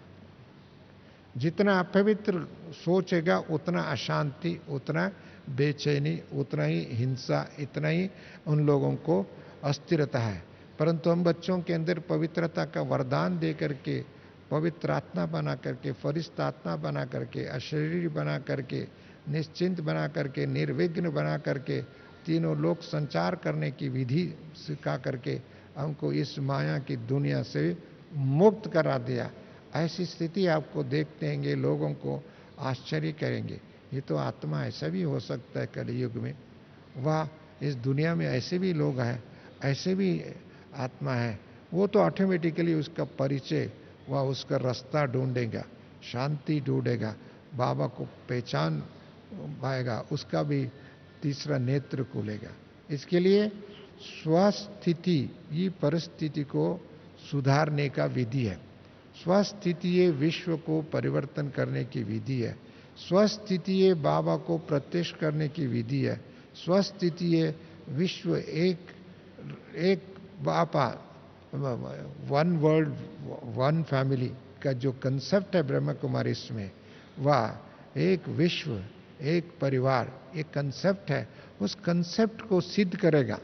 जितना अपवित्र सोचेगा उतना अशांति, उतना बेचैनी, उतना ही हिंसा, इतना ही उन लोगों को अस्थिरता है। परंतु हम बच्चों के अंदर पवित्रता का वरदान दे करके, पवित्र आत्मा बना करके, फरिश्ता आत्मा बना करके, अशरीरी बना करके, निश्चिंत बना करके, निर्विघ्न बना करके तीनों लोक संचार करने की विधि सिखा करके हमको इस माया की दुनिया से मुक्त करा दिया। ऐसी स्थिति आपको देखते हैं, लोगों को आश्चर्य करेंगे, ये तो आत्मा ऐसा भी हो सकता है कलयुग में, वाह इस दुनिया में ऐसे भी लोग हैं, ऐसे भी आत्मा है। वो तो ऑटोमेटिकली उसका परिचय, वह उसका रास्ता ढूंढेगा, शांति ढूंढेगा, बाबा को पहचान पाएगा, उसका भी तीसरा नेत्र खुलेगा। इसके लिए स्वस्थिति, ये परिस्थिति को सुधारने का विधि है। स्वस्थिति ये विश्व को परिवर्तन करने की विधि है। स्वस्थिति ये बाबा को प्रत्यक्ष करने की विधि है। स्वस्थिति ये विश्व एक बाबा, वन वर्ल्ड वन फैमिली का जो कंसेप्ट है ब्रह्म कुमारी में, वह एक विश्व एक परिवार एक कंसेप्ट है, उस कंसेप्ट को सिद्ध करेगा।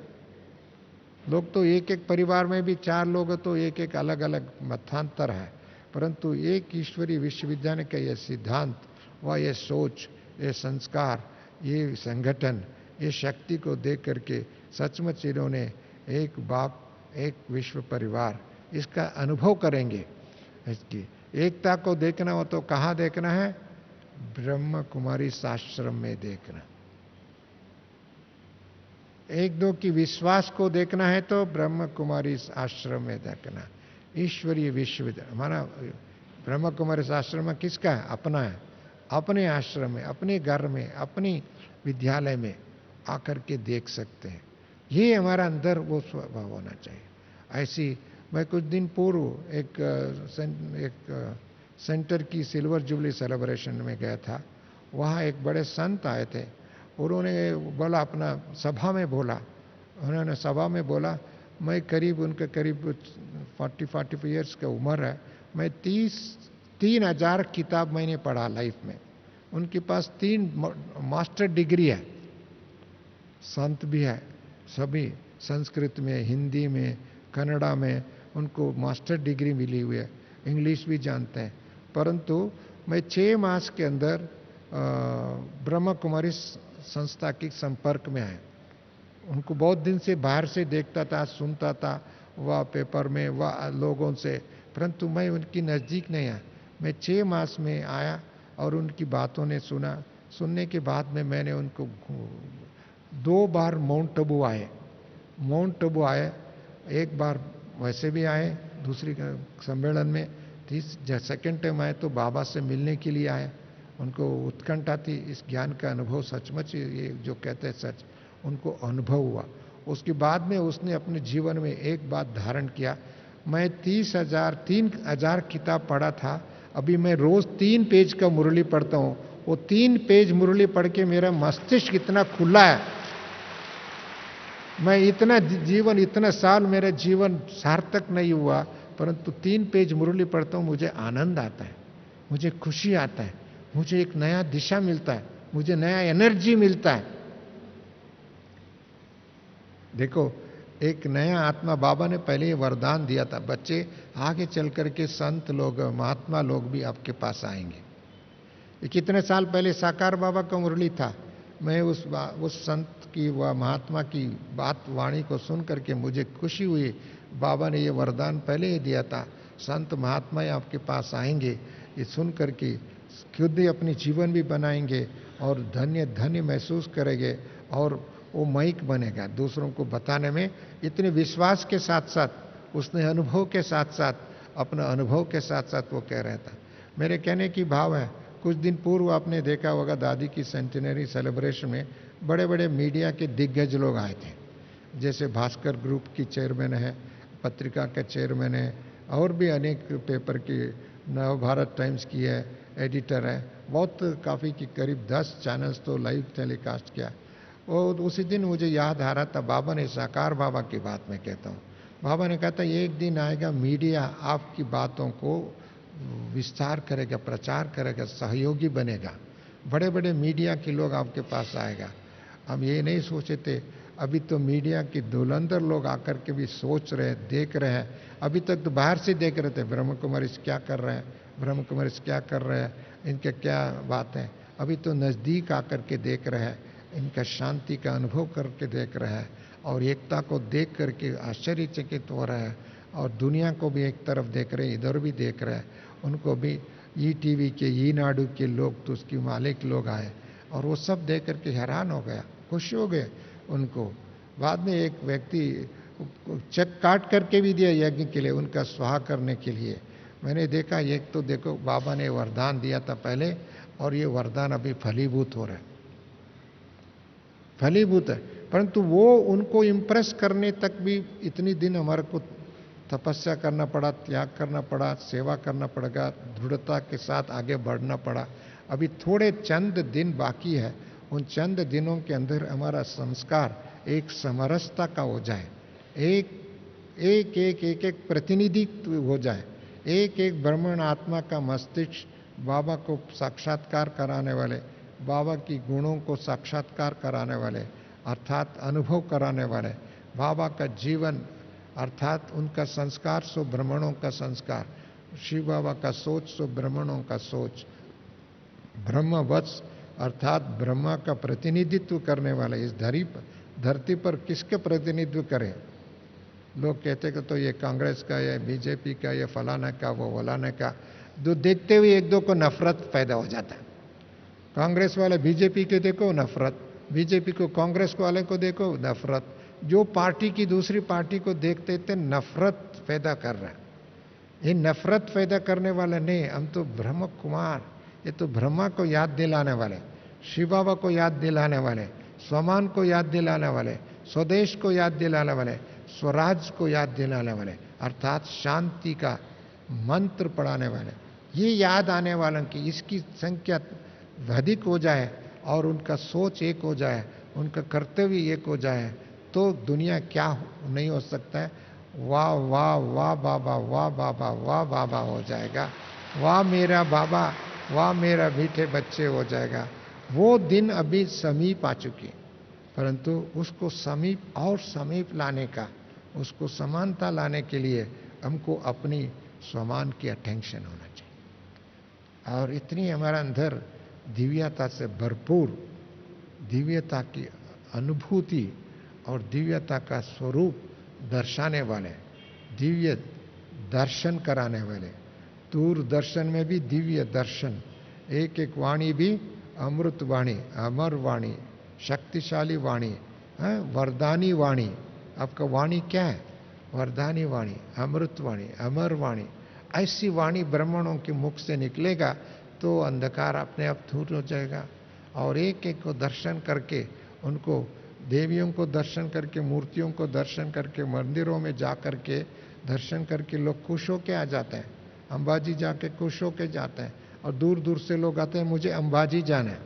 लोग तो एक एक परिवार में भी 4 लोग तो एक एक अलग अलग मतांतर है, परंतु एक ईश्वरीय विश्वविद्यालय का ये सिद्धांत, वह ये सोच, ये संस्कार, ये संगठन, ये शक्ति को देख करके सचमुच इन्होंने एक बाप एक विश्व परिवार इसका अनुभव करेंगे। इसकी एकता को देखना हो तो कहाँ देखना है? ब्रह्म कुमारी आश्रम में देखना। एक दो की विश्वास को देखना है तो ब्रह्म कुमारी आश्रम में देखना। ईश्वरीय विश्वविद्यालय हमारा ब्रह्म कुमारी आश्रम में किसका है? अपना है। अपने आश्रम में, अपने घर में, अपनी विद्यालय में आकर के देख सकते हैं। ये हमारा अंदर वो स्वभाव होना चाहिए। ऐसी मैं कुछ दिन पूर्व एक सेंटर की सिल्वर जुबली सेलिब्रेशन में गया था। वहाँ एक बड़े संत आए थे, उन्होंने बोला, अपना सभा में बोला, उन्होंने सभा में बोला, मैं करीब उनके करीब 40-45 ईयर्स का उम्र है, मैं 3,000 किताब मैंने पढ़ा लाइफ में। उनके पास 3 मास्टर डिग्री है, संत भी है, सभी संस्कृत में, हिंदी में, कन्नड़ा में उनको मास्टर डिग्री मिली हुई है, इंग्लिश भी जानते हैं। परंतु मैं 6 मास के अंदर ब्रह्म कुमारी संस्था के संपर्क में आए। उनको बहुत दिन से बाहर से देखता था, सुनता था, वह पेपर में, वह लोगों से, परंतु मैं उनकी नज़दीक नहीं आया। मैं 6 मास में आया और उनकी बातों ने सुना। सुनने के बाद में मैंने उनको 2 बार माउंट आबू आए, एक बार वैसे भी आए, दूसरी सम्मेलन में, सेकेंड टाइम आए तो बाबा से मिलने के लिए आए। उनको उत्कंठा थी, इस ज्ञान का अनुभव सचमुच ये जो कहते हैं सच, उनको अनुभव हुआ। उसके बाद में उसने अपने जीवन में एक बात धारण किया, मैं 3,000 किताब पढ़ा था, अभी मैं रोज 3 पेज का मुरली पढ़ता हूँ। वो 3 पेज मुरली पढ़ के मेरा मस्तिष्क इतना खुला है, मैं इतना साल मेरा जीवन सार्थक नहीं हुआ, परंतु 3 पेज मुरली पढ़ता हूँ, मुझे आनंद आता है, मुझे खुशी आता है, मुझे एक नया दिशा मिलता है, मुझे नया एनर्जी मिलता है। देखो, एक नया आत्मा बाबा ने पहले ही वरदान दिया था, बच्चे आगे चल करके संत लोग, महात्मा लोग भी आपके पास आएंगे। ये कितने साल पहले साकार बाबा का मुरली था। मैं उस संत की, वह महात्मा की बात वाणी को सुन करके मुझे खुशी हुई। बाबा ने ये वरदान पहले ही दिया था, संत महात्मा आपके पास आएंगे, ये सुन करके खुद ही अपनी जीवन भी बनाएंगे और धन्य महसूस करेंगे, और वो माइक बनेगा दूसरों को बताने में। इतने विश्वास के साथ साथ, उसने अनुभव के साथ साथ, अपना अनुभव के साथ साथ वो कह रहा था। मेरे कहने की भाव है, कुछ दिन पूर्व आपने देखा होगा दादी की सेंटिनरी सेलिब्रेशन में बड़े बड़े मीडिया के दिग्गज लोग आए थे, जैसे भास्कर ग्रुप की चेयरमैन है, पत्रिका के चेयरमैन है, और भी अनेक पेपर की, नव भारत टाइम्स की है, एडिटर है, बहुत काफ़ी की करीब 10 चैनल्स तो लाइव टेलीकास्ट किया। और उसी दिन मुझे याद आ रहा था, बाबा ने साकार बाबा की बात में कहता हूँ, बाबा ने कहा था एक दिन आएगा मीडिया आपकी बातों को विस्तार करेगा, प्रचार करेगा, सहयोगी बनेगा, बड़े बड़े मीडिया के लोग आपके पास आएगा। हम ये नहीं सोचे थे, अभी तो मीडिया के धुरंधर लोग आकर के भी सोच रहे हैं, देख रहे हैं। अभी तक तो बाहर से देख रहे थे, ब्रह्म कुमारी क्या कर रहे हैं, ब्रह्म कुमारी क्या कर रहे हैं, इनके क्या बात है। अभी तो नज़दीक आकर के देख रहे हैं, इनका शांति का अनुभव करके देख रहा है और एकता को देख करके आश्चर्यचकित हो रहा है और दुनिया को भी एक तरफ देख रहे, इधर भी देख रहा है। उनको भी ईटीवी के, ईनाडु के लोग, तो उसकी मालिक लोग आए और वो सब देख करके हैरान हो गया, खुश हो गए उनको। बाद में एक व्यक्ति चेक काट करके भी दिया यज्ञ के लिए, उनका स्वाहा करने के लिए। मैंने देखा, एक तो देखो बाबा ने वरदान दिया था पहले और ये वरदान अभी फलीभूत हो रहा है, फलीभूत है। परंतु वो उनको इम्प्रेस करने तक भी इतनी दिन हमारे को तपस्या करना पड़ा, त्याग करना पड़ा, सेवा करना पड़ेगा, दृढ़ता के साथ आगे बढ़ना पड़ा। अभी थोड़े चंद दिन बाकी है, उन चंद दिनों के अंदर हमारा संस्कार एक समरसता का हो जाए, एक एक एक एक एक प्रतिनिधित्व हो जाए, एक एक ब्राह्मण आत्मा का मस्तिष्क बाबा को साक्षात्कार कराने वाले, बाबा की गुणों को साक्षात्कार कराने वाले अर्थात अनुभव कराने वाले, बाबा का जीवन अर्थात उनका संस्कार सो ब्राह्मणों का संस्कार, शिव बाबा का सोच सो ब्राह्मणों का सोच, ब्रह्मवत्स अर्थात ब्रह्मा का प्रतिनिधित्व करने वाले इस धरती पर किसके प्रतिनिधित्व करें? लोग कहते कि तो ये कांग्रेस का, ये बीजेपी का, ये फलाना का, वो फलाने का। जो देखते हुए एक दो को नफरत पैदा हो जाता है। कांग्रेस वाले बीजेपी के देखो नफरत, बीजेपी को कांग्रेस वाले को देखो नफरत। जो पार्टी की दूसरी पार्टी को देखते थे नफरत पैदा कर रहा है। ये नफरत पैदा करने वाले नहीं, हम तो ब्रह्म कुमार, ये तो ब्रह्मा को याद दिलाने वाले, शिव बाबा को याद दिलाने वाले, स्वमान को याद दिलाने वाले, स्वदेश को याद दिलाने वाले, स्वराज को याद दिलाने वाले अर्थात शांति का मंत्र पढ़ाने वाले। ये याद आने वालों की इसकी संख्या अधिक हो जाए और उनका सोच एक हो जाए, उनका कर्तव्य एक हो जाए, तो दुनिया क्या नहीं हो सकता है। वाह वाह वाह बाबा, वाह बाबा, वाह बाबा हो जाएगा, वाह मेरा बाबा, वाह मेरा मीठे बच्चे हो जाएगा। वो दिन अभी समीप आ चुकी, परंतु उसको समीप और समीप लाने का, उसको समानता लाने के लिए हमको अपनी स्वमान की अटेंशन होना चाहिए। और इतनी हमारा अंदर दिव्यता से भरपूर, दिव्यता की अनुभूति और दिव्यता का स्वरूप दर्शाने वाले, दिव्य दर्शन कराने वाले, दूरदर्शन में भी दिव्य दर्शन, एक एक वाणी भी अमृत वाणी, अमर वाणी, शक्तिशाली वाणी, वरदानी वाणी। आपका वाणी क्या है? वरदानी वाणी, अमृत वाणी, अमर वाणी। ऐसी वाणी ब्राह्मणों के मुख से निकलेगा तो अंधकार अपने आप दूर हो जाएगा। और एक एक को दर्शन करके, उनको देवियों को दर्शन करके, मूर्तियों को दर्शन करके, मंदिरों में जा करके दर्शन करके लोग खुश होके आ जाते हैं। अंबाजी जाके खुश होके जाते हैं। और दूर दूर से लोग आते हैं, मुझे अंबाजी जाना है,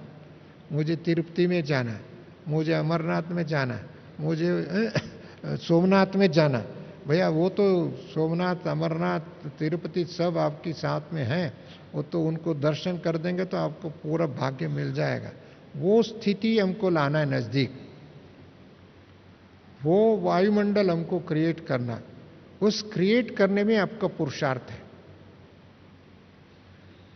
मुझे तिरुपति में जाना है, मुझे अमरनाथ में जाना है, मुझे सोमनाथ में जाना। भैया वो तो सोमनाथ, अमरनाथ, तिरुपति सब आपके साथ में हैं, वो तो उनको दर्शन कर देंगे तो आपको पूरा भाग्य मिल जाएगा। वो स्थिति हमको लाना है नजदीक, वो वायुमंडल हमको क्रिएट करना, उस क्रिएट करने में आपका पुरुषार्थ है।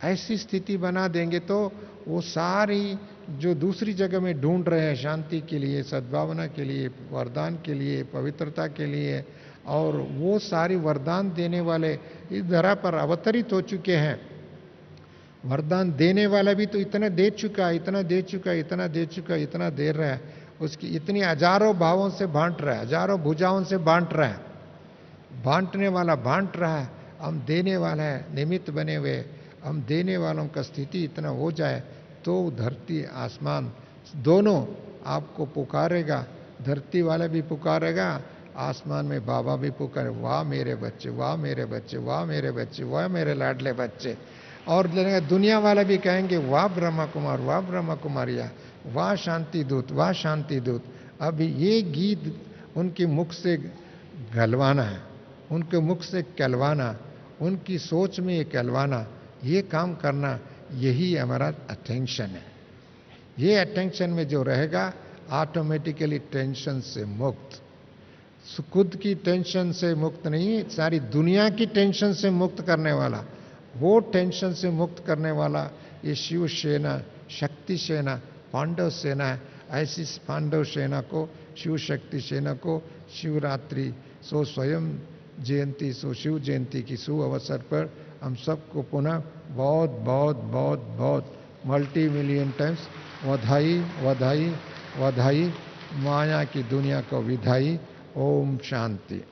ऐसी स्थिति बना देंगे तो वो सारी जो दूसरी जगह में ढूंढ रहे हैं शांति के लिए, सद्भावना के लिए, वरदान के लिए, पवित्रता के लिए, और वो सारी वरदान देने वाले इस धरा पर अवतरित हो चुके हैं। वरदान देने वाला भी तो इतना दे चुका, इतना दे चुका, इतना दे चुका, इतना दे रहा है, उसकी इतनी हजारों भावों से बांट रहा है, हजारों भुजाओं से बांट रहा है। बांटने वाला बांट रहा है, हम देने वाला है निमित्त बने हुए। हम देने वालों का स्थिति इतना हो जाए तो धरती आसमान दोनों आपको पुकारेगा, धरती वाला भी पुकारेगा, आसमान में बाबा भी पुकारे, वाह मेरे बच्चे, वाह मेरे बच्चे, वाह मेरे बच्चे, वाह मेरे लाडले बच्चे। और दुनिया वाला भी कहेंगे वाह ब्रह्मा कुमार, वाह ब्रह्मा कुमारिया, वाह शांति दूत, वाह शांति दूत। अभी ये गीत उनके मुख से गलवाना है, उनके मुख से कहलवाना, उनकी सोच में ये कहलवाना, ये काम करना, यही हमारा अटेंशन है। ये अटेंशन में जो रहेगा ऑटोमेटिकली टेंशन से मुक्त, खुद की टेंशन से मुक्त नहीं, सारी दुनिया की टेंशन से मुक्त करने वाला, वो टेंशन से मुक्त करने वाला ये शिव सेना, शक्ति सेना, पांडव सेना है। ऐसी पांडव सेना को, शिव शक्ति सेना को शिवरात्रि सो स्वयं जयंती, सो शिव जयंती की शुभ अवसर पर हम सबको पुनः बहुत बहुत बहुत बहुत मल्टी मिलियन टाइम्स बधाई बधाई बधाई। माया की दुनिया को विधाई। ओम शांति।